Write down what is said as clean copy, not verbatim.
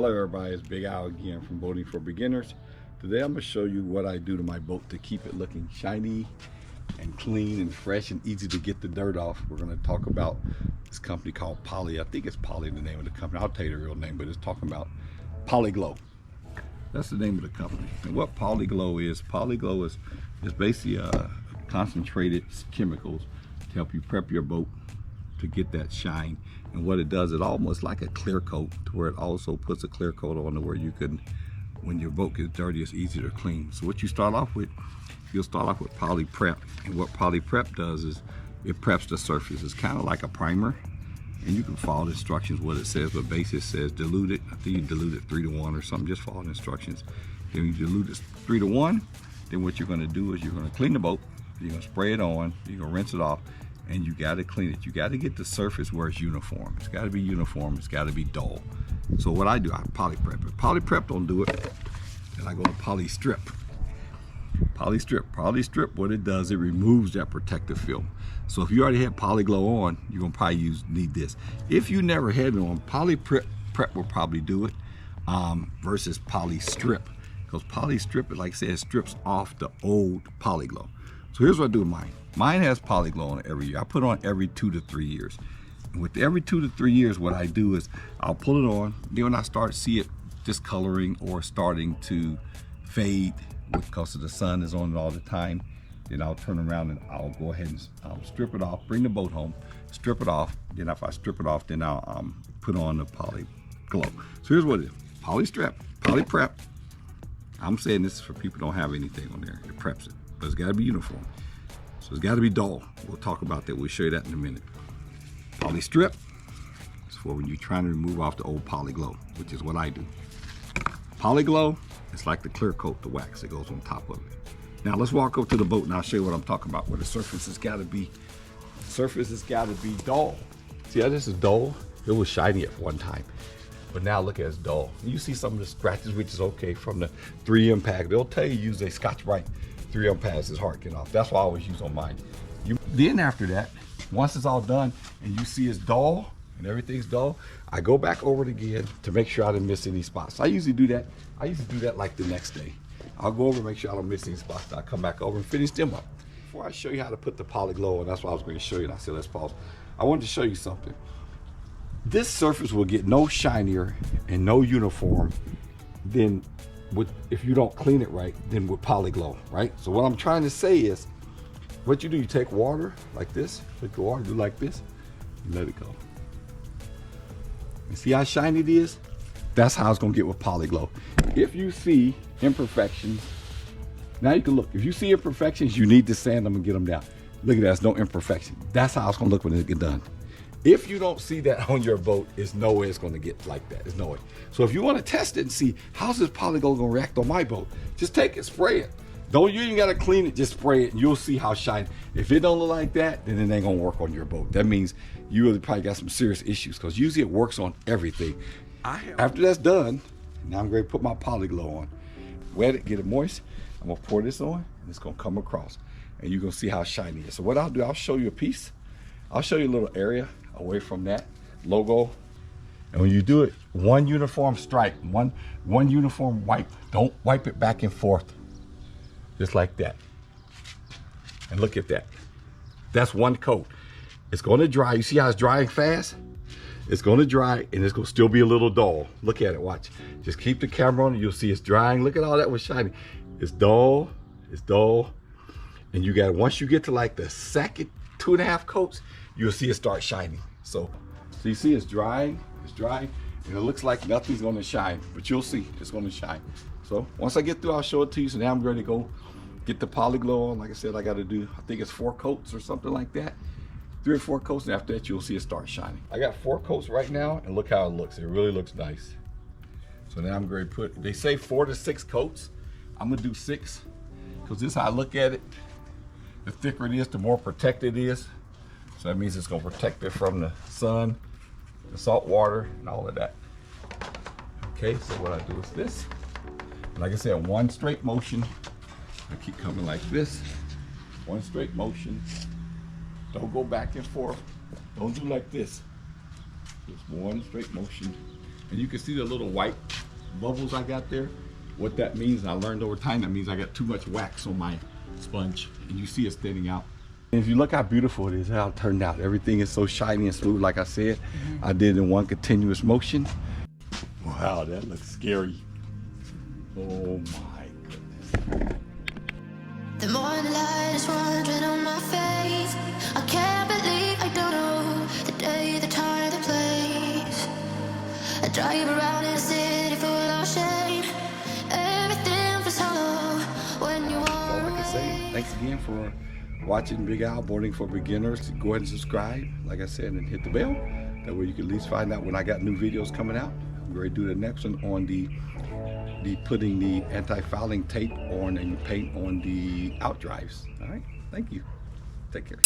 Hello everybody, it's Big Al again from Boating for Beginners. Today I'm going to show you what I do to my boat to keep it looking shiny and clean and fresh and easy to get the dirt off. We're going to talk about this company called Poly. I think it's Poly, the name of the company. I'll tell you the real name, but it's talking about Polyglow. That's the name of the company. And what Polyglow is basically concentrated chemicals to help you prep your boat to get that shine. And what it does, it almost like a clear coat, to where it also puts a clear coat on to where you can, when your boat gets dirty, it's easier to clean. So what you start off with, you'll start off with Poly Prep. And what Poly Prep does is it preps the surface. It's kind of like a primer, and you can follow the instructions what it says, but basically it says dilute it. I think you dilute it 3 to 1 or something. Just follow the instructions. Then you dilute it 3 to 1. Then what you're going to do is you're going to clean the boat. You're going to spray it on. You're going to rinse it off. And you got to clean it. You got to get the surface where it's uniform. It's got to be uniform. It's got to be dull. So what I do, I poly prep. If poly prep don't do it, then I go to poly strip. Poly strip, what it does, it removes that protective film. So if you already had Polyglow on, you're gonna probably need this. If you never had it on, poly prep will probably do it versus poly strip, because poly strip, like I said, strips off the old Polyglow. So here's what I do with mine. Mine has Polyglow on it every year. I put it on every 2 to 3 years. And with every 2 to 3 years, what I do is I'll pull it on. Then when I start to see it discoloring or starting to fade because the sun is on it all the time, then I'll turn around and I'll go ahead and I'll strip it off, bring the boat home, strip it off. Then if I strip it off, then I'll put on the Polyglow. So here's what it is. Poly strip, poly prep. I'm saying this is for people who don't have anything on there. It preps it, but it's got to be uniform. So it's got to be dull. We'll talk about that. We'll show you that in a minute. Poly strip is for when you're trying to remove off the old Polyglow, which is what I do. Polyglow, it's like the clear coat, the wax that goes on top of it. Now let's walk up to the boat and I'll show you what I'm talking about, where the surface has got to be. Surface has got to be dull. See how this is dull? It was shiny at one time, but now look at it's dull. You see some of the scratches, which is okay from the 3M pack. They'll tell you use a Scotch-Brite 3M pads is hard getting off. That's what I always use on mine. Then after that, once it's all done and you see it's dull and everything's dull, I go back over it again to make sure I didn't miss any spots. I usually do that. I usually do that like the next day. I'll go over and make sure I don't miss any spots. I'll come back over and finish them up. Before I show you how to put the Polyglow on, that's what I was going to show you. And I said, let's pause. I wanted to show you something. This surface will get no shinier and no uniform than if you don't clean it right, then with Polyglow, right? So what I'm trying to say is, what you do, you take water like this, take the water, do like this, and let it go. And see how shiny it is? That's how it's gonna get with Polyglow. If you see imperfections, now you can look. If you see imperfections, you need to sand them and get them down. Look at that, there's no imperfection. That's how it's gonna look when it gets done. If you don't see that on your boat, there's no way it's going to get like that. There's no way. So if you want to test it and see how's this Polyglow going to react on my boat, just take it, spray it. You ain't got to clean it, just spray it and you'll see how shiny. If it don't look like that, then it ain't going to work on your boat. That means you really probably got some serious issues, because usually it works on everything. After that's done, now I'm going to put my Polyglow on. Wet it, get it moist. I'm going to pour this on and it's going to come across and you're going to see how shiny it is. So what I'll do, I'll show you a piece. I'll show you a little area away from that logo, and when you do it, one uniform stripe, one uniform wipe. Don't wipe it back and forth, just like that. And look at that. That's one coat. It's going to dry. You see how it's drying fast? It's going to dry and it's going to still be a little dull. Look at it. Watch. Just keep the camera on and you'll see it's drying. Look at all that was shiny. It's dull. It's dull. And you got, once you get to like the second 2.5 coats, you'll see it start shining. So you see it's drying, and it looks like nothing's gonna shine, but you'll see it's gonna shine. So once I get through, I'll show it to you. So now I'm ready to go get the Polyglow on. Like I said, I gotta do, I think it's 4 coats or something like that. 3 or 4 coats, and after that you'll see it start shining. I got 4 coats right now, and look how it looks. It really looks nice. So now I'm going to put, they say 4 to 6 coats. I'm gonna do 6, because this is how I look at it. The thicker it is, the more protected it is. So that means it's going to protect it from the sun, the salt water, and all of that. Okay, so what I do is this. Like I said, one straight motion. I keep coming like this. One straight motion. Don't go back and forth. Don't do like this. Just one straight motion. And you can see the little white bubbles I got there. What that means, I learned over time, that means I got too much wax on my sponge, and you see it standing out. And if you look how beautiful it is, how it turned out. Everything is so shiny and smooth, like I said. I did it in one continuous motion. Wow, that looks scary. Oh my goodness. The morning light is wandering on my face. I can't believe I don't know the day, the time, the place. I drive around in a city full of shame. Everything feels hollow when you That's all I are can say. Thanks again for watching Big Al Boarding for Beginners. Go ahead and subscribe, like I said, and hit the bell. That way you can at least find out when I got new videos coming out. I'm going to do the next one on the putting the anti-fouling tape on and paint on the out drives. All right, thank you. Take care.